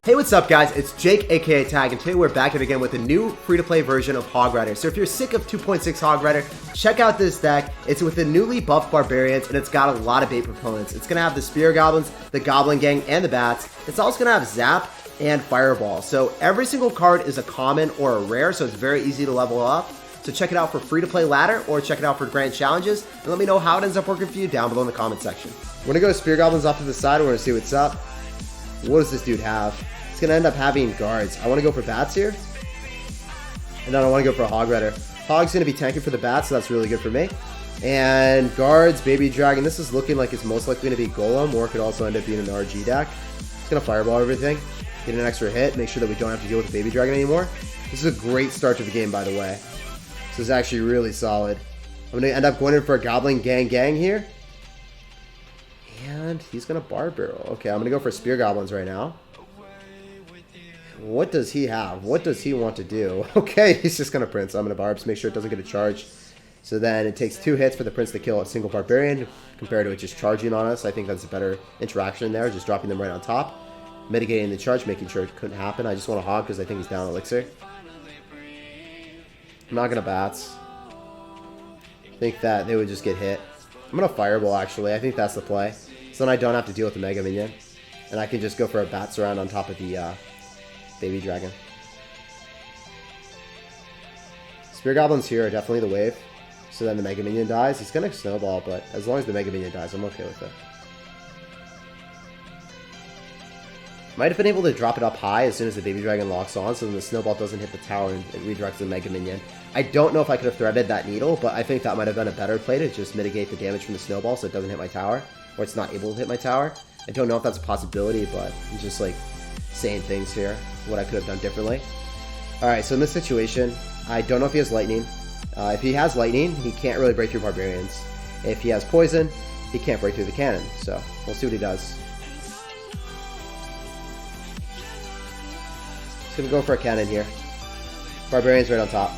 Hey, what's up guys? It's Jake, aka Tag, and today we're back at it again with a new free-to-play version of Hog Rider. So if you're sick of 2.6 Hog Rider, check out this deck. It's with the newly buffed Barbarians, and it's got a lot of bait proponents. It's gonna have the Spear Goblins, the Goblin Gang, and the Bats. It's also gonna have Zap and Fireball. So every single card is a common or a rare, so it's very easy to level up. So check it out for free-to-play ladder, or check it out for grand challenges, and let me know how it ends up working for you down below in the comment section. We're gonna go Spear Goblins off to the side. We're gonna see what's up. What does this dude have? It's going to end up having guards. I want to go for bats here. And then I want to go for a Hog Rider. Hog's going to be tanking for the bats, so that's really good for me. And guards, Baby Dragon. This is looking like it's most likely going to be Golem, or it could also end up being an RG deck. It's going to Fireball everything. Get an extra hit. Make sure that we don't have to deal with the Baby Dragon anymore. This is a great start to the game, by the way. This is actually really solid. I'm going to end up going in for a Goblin Gang here. And he's going to Bar Barrel. Okay, I'm going to go for Spear Goblins right now. What does he have? What does he want to do? Okay, he's just going to Prince. I'm going to Barbs, make sure it doesn't get a charge. So then it takes 2 hits for the Prince to kill a single Barbarian, compared to it just charging on us. I think that's a better interaction there, just dropping them right on top. Mitigating the charge, making sure it couldn't happen. I just want to Hog because I think he's down Elixir. I'm not going to Bats. I think that they would just get hit. I'm going to Fireball, actually. I think that's the play. So then I don't have to deal with the Mega Minion. And I can just go for a Bat Surround on top of the Baby Dragon. Spear Goblins here are definitely the wave. So then the Mega Minion dies. He's going to Snowball, but as long as the Mega Minion dies, I'm okay with it. Might have been able to drop it up high as soon as the Baby Dragon locks on, so then the Snowball doesn't hit the tower and it redirects the Mega Minion. I don't know if I could have threaded that needle, but I think that might have been a better play to just mitigate the damage from the Snowball so it doesn't hit my tower, or it's not able to hit my tower. I don't know if that's a possibility, but I'm just like saying things here, what I could have done differently. Alright, so in this situation, I don't know if he has Lightning. If he has Lightning, he can't really break through Barbarians. If he has Poison, he can't break through the cannon. So, we'll see what he does. He's going to go for a cannon here. Barbarian's right on top.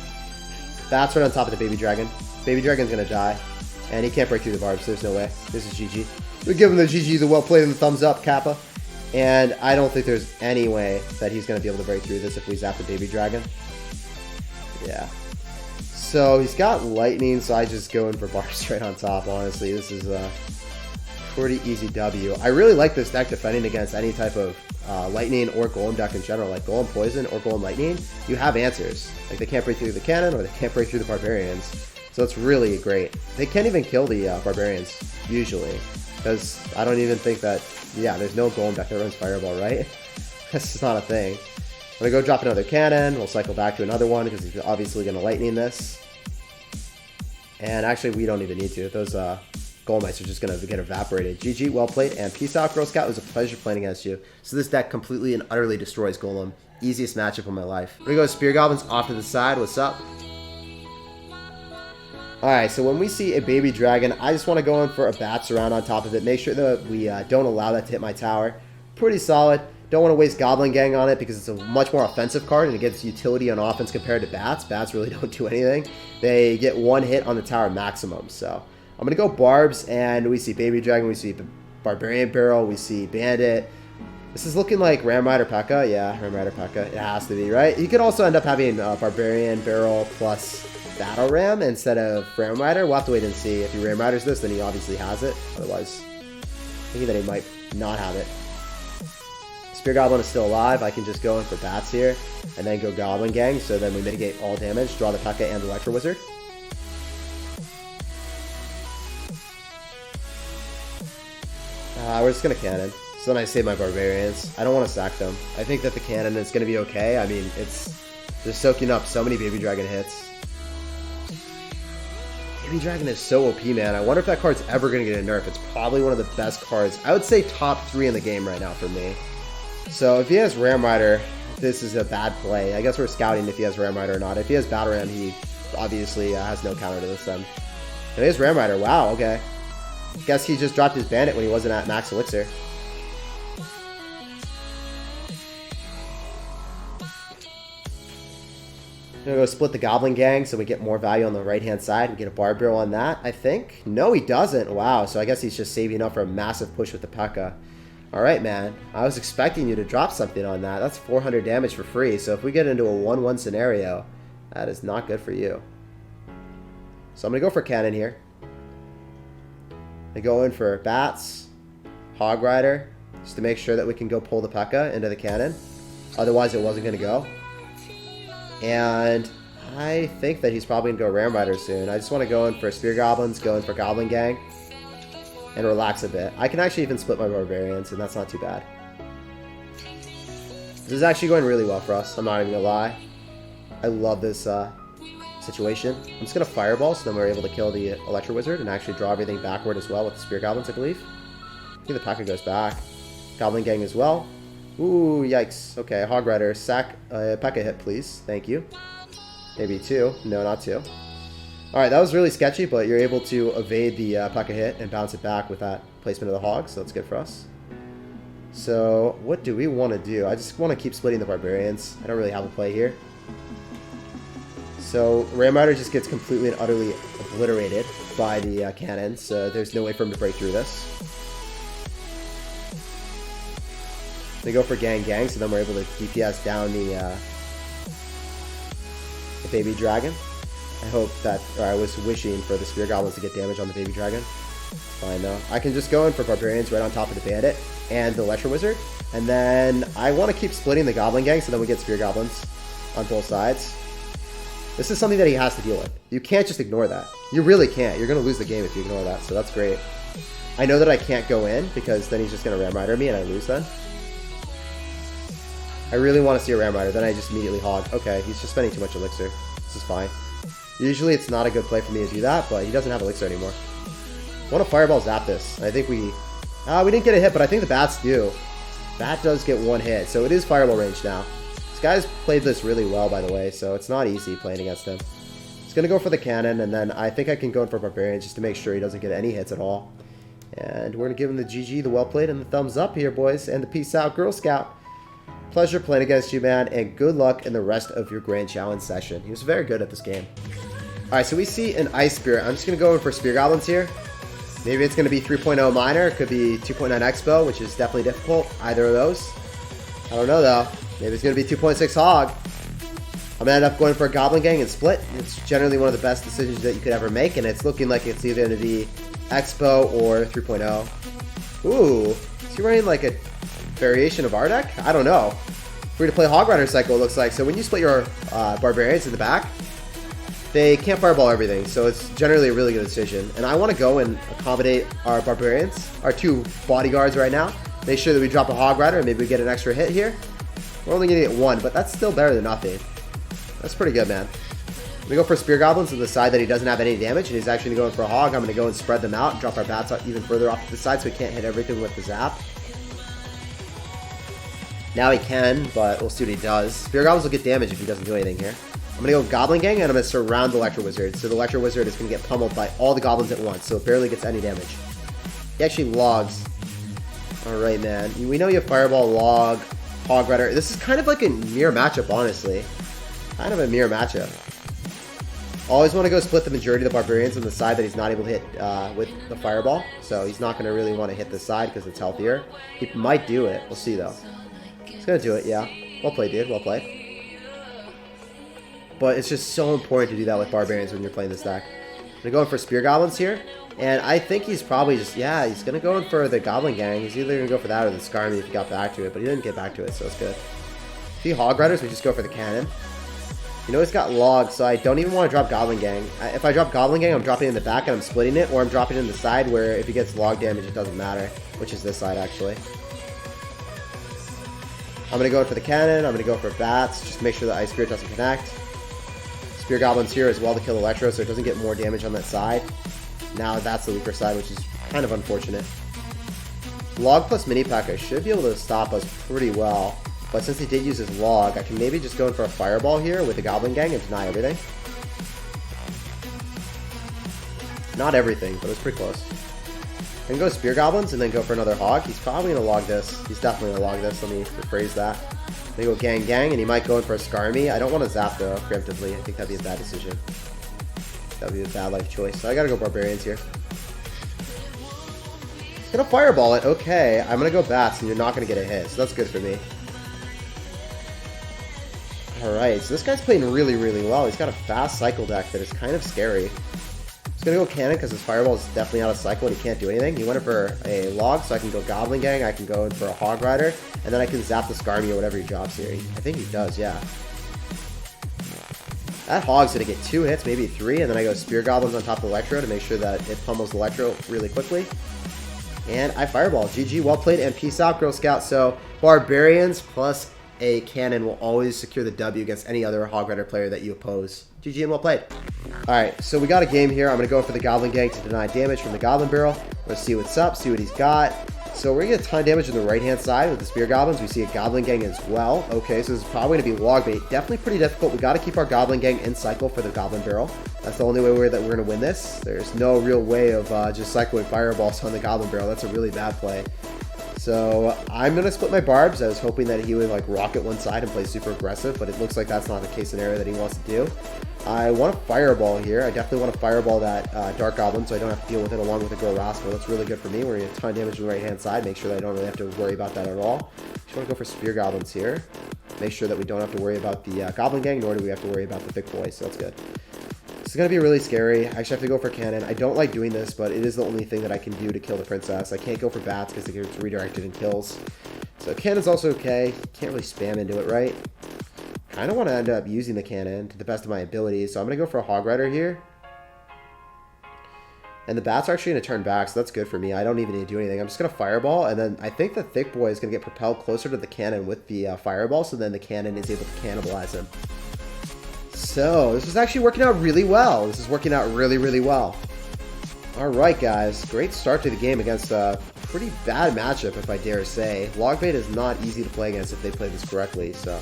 Bats right on top of the Baby Dragon. Baby Dragon's going to die. And he can't break through the Barbs, there's no way. This is GG. We give him the GG, the well played, and the thumbs up, Kappa. And I don't think there's any way that he's going to be able to break through this if we zap the Baby Dragon. Yeah. So he's got Lightning, so I just go in for Barbs right on top, honestly. This is a pretty easy W. I really like this deck defending against any type of Lightning or Golem deck in general. Like Golem Poison or Golem Lightning, you have answers. Like they can't break through the cannon or they can't break through the Barbarians. So it's really great. They can't even kill the Barbarians, usually. Because I don't even think that... Yeah, there's no Golem deck that runs Fireball, right? That's just not a thing. I'm going to go drop another cannon. We'll cycle back to another one because he's obviously going to Lightning this. And actually, we don't even need to. Those Golemites are just going to get evaporated. GG, well played, and peace out, Girl Scout. It was a pleasure playing against you. So this deck completely and utterly destroys Golem. Easiest matchup of my life. We're going to go Spear Goblins off to the side. What's up? Alright, so when we see a Baby Dragon, I just want to go in for a Bat Surround on top of it. Make sure that we don't allow that to hit my tower. Pretty solid. Don't want to waste Goblin Gang on it because it's a much more offensive card and it gets utility on offense compared to Bats. Bats really don't do anything. They get 1 hit on the tower maximum. So I'm going to go Barbs, and we see Baby Dragon, we see Barbarian Barrel, we see Bandit. This is looking like Ram Rider P.E.K.K.A. Yeah, Ram Rider P.E.K.K.A. It has to be, right? You could also end up having Barbarian Barrel plus Battle Ram instead of Ram Rider. We'll have to wait and see. If he Ram Riders this, then he obviously has it. Otherwise, thinking that he might not have it. Spear Goblin is still alive. I can just go in for Bats here and then go Goblin Gang. So then we mitigate all damage, draw the P.E.K.K.A. and the Electro Wizard. We're just going to cannon. So then I save my Barbarians. I don't want to sack them. I think that the cannon is going to be okay. I mean, they're soaking up so many Baby Dragon hits. Baby Dragon is so OP, man. I wonder if that card's ever going to get a nerf. It's probably one of the best cards. I would say top 3 in the game right now for me. So if he has Ram Rider, this is a bad play. I guess we're scouting if he has Ram Rider or not. If he has Battle Ram, he obviously has no counter to this then. If he has Ram Rider, wow, okay. Guess he just dropped his Bandit when he wasn't at max Elixir. I'm going to go split the Goblin Gang so we get more value on the right-hand side and get a Bar Barrel on that, I think. No, he doesn't. Wow, so I guess he's just saving up for a massive push with the P.E.K.K.A. Alright, man. I was expecting you to drop something on that. That's 400 damage for free. So if we get into a 1-1 scenario, that is not good for you. So I'm going to go for cannon here. I go in for bats, Hog Rider, just to make sure that we can go pull the P.E.K.K.A. into the cannon. Otherwise, it wasn't going to go. And I think that he's probably going to go Ram Rider soon. I just want to go in for Spear Goblins, go in for Goblin Gang, and relax a bit. I can actually even split my Barbarians, and that's not too bad. This is actually going really well for us. I'm not even going to lie. I love this situation. I'm just going to Fireball, so then we're able to kill the Electro Wizard and actually draw everything backward as well with the Spear Goblins, I believe. I think the P.E.K.K.A. goes back. Goblin Gang as well. Ooh, yikes. Okay, Hog Rider, sack P.E.K.K.A. hit, please. Thank you. Maybe 2. No, not 2. Alright, that was really sketchy, but you're able to evade the P.E.K.K.A. hit and bounce it back with that placement of the Hog, so that's good for us. So, what do we want to do? I just want to keep splitting the Barbarians. I don't really have a play here. So, Ram Rider just gets completely and utterly obliterated by the cannon, so there's no way for him to break through this. They go for Gang Gang, so then we're able to DPS down the Baby Dragon. I hope that, or I was wishing for the Spear Goblins to get damage on the Baby Dragon. Fine though. I can just go in for Barbarians right on top of the Bandit and the Electro Wizard. And then I want to keep splitting the Goblin Gang so then we get Spear Goblins on both sides. This is something that he has to deal with. You can't just ignore that. You really can't. You're going to lose the game if you ignore that, so that's great. I know that I can't go in because then he's just going to Ram Rider me and I lose then. I really want to see a Ram Rider, then I just immediately Hog. Okay, he's just spending too much Elixir. This is fine. Usually it's not a good play for me to do that, but he doesn't have Elixir anymore. I want to Fireball Zap this. I think we didn't get a hit, but I think the Bats do. Bat does get 1 hit, so it is Fireball range now. This guy's played this really well, by the way, so it's not easy playing against him. He's going to go for the Cannon, and then I think I can go in for Barbarian just to make sure he doesn't get any hits at all. And we're going to give him the GG, the well played, and the thumbs up here, boys, and the peace out, Girl Scout. Pleasure playing against you, man, and good luck in the rest of your Grand Challenge session. He was very good at this game. Alright, so we see an Ice Spirit. I'm just going to go in for Spear Goblins here. Maybe it's going to be 3.0 Minor. It could be 2.9 Expo, which is definitely difficult. Either of those. I don't know, though. Maybe it's going to be 2.6 Hog. I'm going to end up going for a Goblin Gang and Split. It's generally one of the best decisions that you could ever make, and it's looking like it's either going to be Expo or 3.0. Ooh, is he running like a variation of our deck? I don't know. Free to play Hog Rider cycle, it looks like. So when you split your Barbarians in the back, they can't Fireball everything, so it's generally a really good decision. And I want to go and accommodate our Barbarians, our 2 bodyguards right now. Make sure that we drop a Hog Rider and maybe we get an extra hit here. We're only going to get 1, but that's still better than nothing. That's pretty good, man. I'm going to go for Spear Goblins on the side that he doesn't have any damage, and he's actually going to go in for a Hog. I'm going to go and spread them out, drop our Bats out even further off to the side so he can't hit everything with the Zap. Now he can, but we'll see what he does. Spear Goblins will get damage if he doesn't do anything here. I'm going to go Goblin Gang, and I'm going to surround the Electro Wizard. So the Electro Wizard is going to get pummeled by all the Goblins at once, so it barely gets any damage. He actually logs. Alright, man. We know you have Fireball, Log, Hog Rider. This is kind of like a mirror matchup, honestly. Kind of a mirror matchup. Always want to go split the majority of the Barbarians on the side that he's not able to hit with the Fireball. So he's not going to really want to hit this side because it's healthier. He might do it. We'll see, though. He's going to do it, yeah. Well played, dude. Well played. But it's just so important to do that with Barbarians when you're playing this deck. I'm going to go in for Spear Goblins here. And I think he's probably just, yeah, he's going to go in for the Goblin Gang. He's either going to go for that or the Skarmy if he got back to it. But he didn't get back to it, so it's good. If he Hog Riders, we just go for the Cannon. You know, he's got Log, so I don't even want to drop Goblin Gang. If I drop Goblin Gang, I'm dropping it in the back and I'm splitting it. Or I'm dropping it in the side where if he gets Log damage, it doesn't matter. Which is this side, actually. I'm going to go in for the Cannon. I'm going to go for Bats. Just to make sure the Ice Spirit doesn't connect. Spear Goblins here as well to kill Electro, so it doesn't get more damage on that side. Now that's the weaker side, which is kind of unfortunate. Log plus Mini P.E.K.K.A. should be able to stop us pretty well. But since he did use his Log, I can maybe just go in for a Fireball here with the Goblin Gang and deny everything. Not everything, but it's pretty close. I can go Spear Goblins and then go for another Hog. He's probably going to log this. He's definitely going to log this. Let me rephrase that. They go Gang Gang, and he might go in for a Skarmy. I don't want to Zap, though, preemptively. I think that'd be a bad decision. That'd be a bad life choice. So I gotta go Barbarians here. Gonna fireball it. Okay, I'm gonna go bats, and you're not gonna get a hit, so that's good for me. Alright, so this guy's playing really, really well. He's got a fast cycle deck that is kind of scary. He's gonna go cannon because his fireball is definitely out of cycle and he can't do anything. He went in for a log, so I can go Goblin Gang, I can go in for a Hog Rider, and then I can zap the Skarmy or whatever he drops here. I think he does, yeah. That Hog's gonna get 2 hits, maybe 3, and then I go Spear Goblins on top of Electro to make sure that it pummels Electro really quickly. And I fireball. GG, well played, and peace out, Girl Scout. So, Barbarians plus a cannon will always secure the W against any other Hog Rider player that you oppose. GG and well played. Alright, so we got a game here. I'm going to go for the Goblin Gang to deny damage from the Goblin Barrel. Let's see what's up, see what he's got. So we're going to get a ton of damage on the right-hand side with the Spear Goblins. We see a Goblin Gang as well. Okay, so this is probably going to be log bait. Definitely pretty difficult. We got to keep our Goblin Gang in cycle for the Goblin Barrel. That's the only way that we're going to win this. There's no real way of just cycling fireballs on the Goblin Barrel. That's a really bad play. So I'm going to split my barbs. I was hoping that he would like rocket one side and play super aggressive, but it looks like that's not the case scenario that he wants to do. I want to fireball here. I definitely want to fireball that Dark Goblin so I don't have to deal with it along with a Go Rascal. That's really good for me. We're going to get a ton of damage on the right hand side. Make sure that I don't really have to worry about that at all. Just want to go for Spear Goblins here. Make sure that we don't have to worry about the Goblin Gang, nor do we have to worry about the thick boys, so that's good. This is going to be really scary. I actually have to go for cannon. I don't like doing this, but it is the only thing that I can do to kill the princess. I can't go for bats because it gets redirected and kills. So cannon's also okay. Can't really spam into it, right? Kind of want to end up using the cannon to the best of my abilities, so I'm going to go for a Hog Rider here. And the bats are actually going to turn back, so that's good for me. I don't even need to do anything. I'm just going to fireball, and then I think the thick boy is going to get propelled closer to the cannon with the fireball, so then the cannon is able to cannibalize him. So, this is actually working out really well. This is working out really, really well. Alright, guys. Great start to the game against a pretty bad matchup, if I dare say. Logbait is not easy to play against if they play this correctly, so...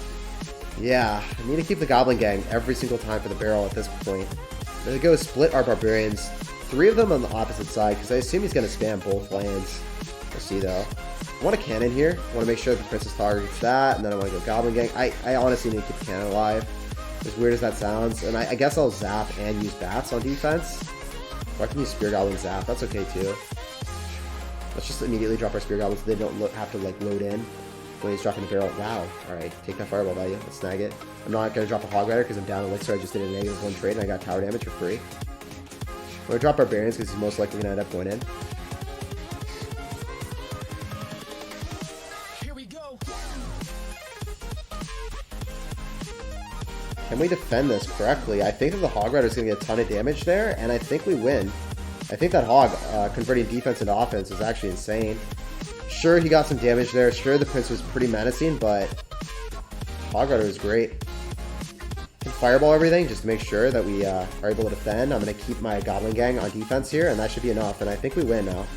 yeah, I need to keep the Goblin Gang every single time for the barrel at this point. I'm going to go split our Barbarians. 3 of them on the opposite side, because I assume he's going to spam both lands. We'll see, though. I want a cannon here. I want to make sure the Princess targets that, and then I want to go Goblin Gang. I honestly need to keep the cannon alive. As weird as that sounds. And I guess I'll zap and use bats on defense. Or I can use Spear Goblin zap. That's okay, too. Let's just immediately drop our Spear Goblins so they don't have to, like, load in when he's dropping the barrel. Wow. Alright, take that fireball value. Let's snag it. I'm not going to drop a Hog Rider because I'm down Elixir. I just did a -1 trade and I got tower damage for free. I'm going to drop Barbarians because he's most likely going to end up going in. Here we go. Can we defend this correctly? I think that the Hog Rider is going to get a ton of damage there, and I think we win. I think that Hog converting defense into offense is actually insane. Sure, he got some damage there. Sure, the Prince was pretty menacing, but Hog Rider is great. Can fireball everything just to make sure that we are able to defend. I'm going to keep my Goblin Gang on defense here, and that should be enough, and I think we win now.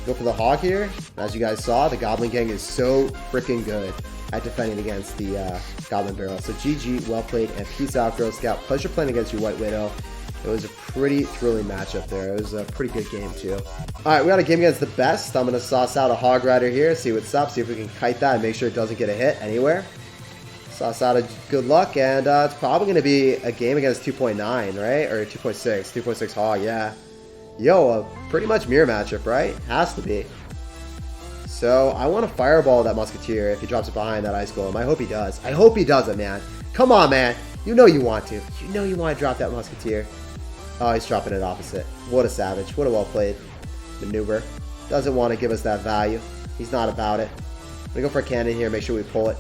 Go for the Hog here. As you guys saw, the Goblin Gang is so freaking good at defending against the Goblin Barrel. So GG, well played, and peace out, Girl Scout. Pleasure playing against you, White Widow. It was a pretty thrilling matchup there. It was a pretty good game, too. Alright, we got a game against the best. I'm going to sauce out a Hog Rider here, see what's up, see if we can kite that and make sure it doesn't get a hit anywhere. Sauce out a good luck, and it's probably going to be a game against 2.9, right? Or 2.6. 2.6 Hog, yeah. Yo, a pretty much mirror matchup, right? Has to be. So, I want to fireball that Musketeer if he drops it behind that Ice Golem. I hope he does. I hope he does it, man. Come on, man. You know you want to. You know you want to drop that Musketeer. Oh, he's dropping it opposite. What a savage. What a well-played maneuver. Doesn't want to give us that value. He's not about it. I'm going to go for a cannon here. Make sure we pull it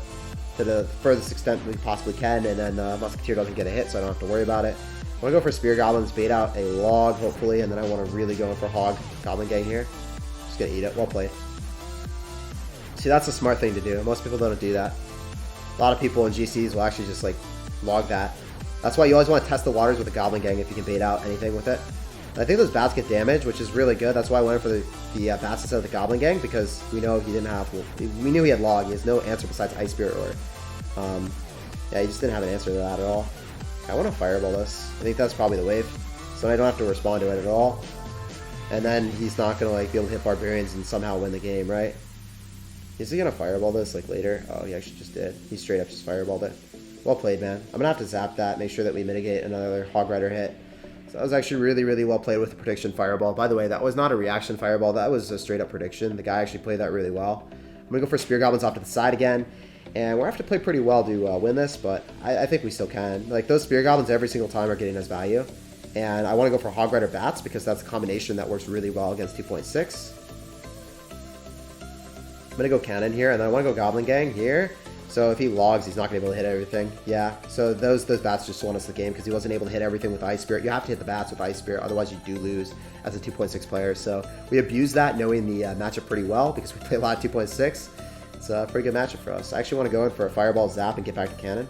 to the furthest extent we possibly can. And then Musketeer doesn't get a hit, so I don't have to worry about it. I want to go for Spear Goblins, bait out a log, hopefully. And then I want to really go in for Hog Goblin Gang here. Just going to eat it. Well played. See, that's a smart thing to do. Most people don't do that. A lot of people in GCs will actually just, like, log that. That's why you always want to test the waters with a Goblin Gang if you can bait out anything with it. And I think those bats get damage, which is really good. That's why I went for the bats instead of the Goblin Gang, because we know he didn't have... we knew he had log. He has no answer besides Ice Spirit or... yeah, he just didn't have an answer to that at all. I want to fireball this. I think that's probably the wave. So I don't have to respond to it at all. And then he's not going to, like, be able to hit Barbarians and somehow win the game, right? Is he going to fireball this, like, later? Oh, he actually just did. He straight up just fireballed it. Well played, man. I'm going to have to zap that, make sure that we mitigate another Hog Rider hit. So that was actually really, really well played with the prediction fireball. By the way, that was not a reaction fireball. That was a straight up prediction. The guy actually played that really well. I'm going to go for Spear Goblins off to the side again. And we're going to have to play pretty well to win this, but I think we still can. Like, those Spear Goblins every single time are getting us value. And I want to go for Hog Rider Bats because that's a combination that works really well against 2.6. I'm going to go Cannon here, and then I want to go Goblin Gang here. So if he logs, he's not going to be able to hit everything. Yeah, so those bats just won us the game because he wasn't able to hit everything with Ice Spirit. You have to hit the bats with Ice Spirit, otherwise you do lose as a 2.6 player. So we abused that knowing the matchup pretty well because we play a lot of 2.6. It's a pretty good matchup for us. I actually want to go in for a Fireball Zap and get back to Cannon.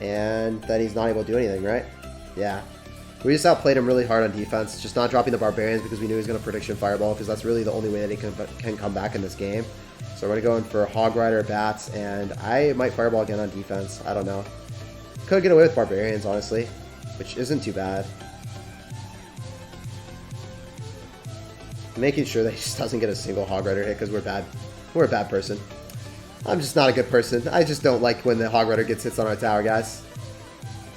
And then he's not able to do anything, right? Yeah. We just outplayed him really hard on defense, just not dropping the Barbarians because we knew he was going to prediction Fireball because that's really the only way that he can come back in this game. So we're going to go in for Hog Rider, Bats, and I might Fireball again on defense. I don't know. Could get away with Barbarians, honestly, which isn't too bad. Making sure that he just doesn't get a single Hog Rider hit because we're bad. We're a bad person. I'm just not a good person. I just don't like when the Hog Rider gets hits on our tower, guys.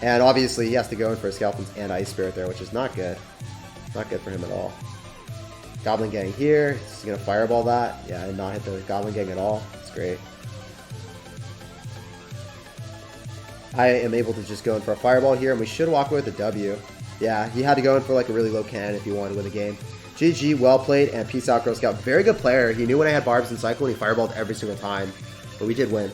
And obviously he has to go in for Skeletons and Ice Spirit there, which is not good. Not good for him at all. Goblin Gang here. He's going to Fireball that. Yeah, and not hit the Goblin Gang at all. It's great. I am able to just go in for a Fireball here, and we should walk away with a W. Yeah, he had to go in for like a really low cannon if he wanted to win the game. GG, well played, and peace out, Girl Scout. Very good player. He knew when I had Barbs and Cycle, and he Fireballed every single time. But we did win.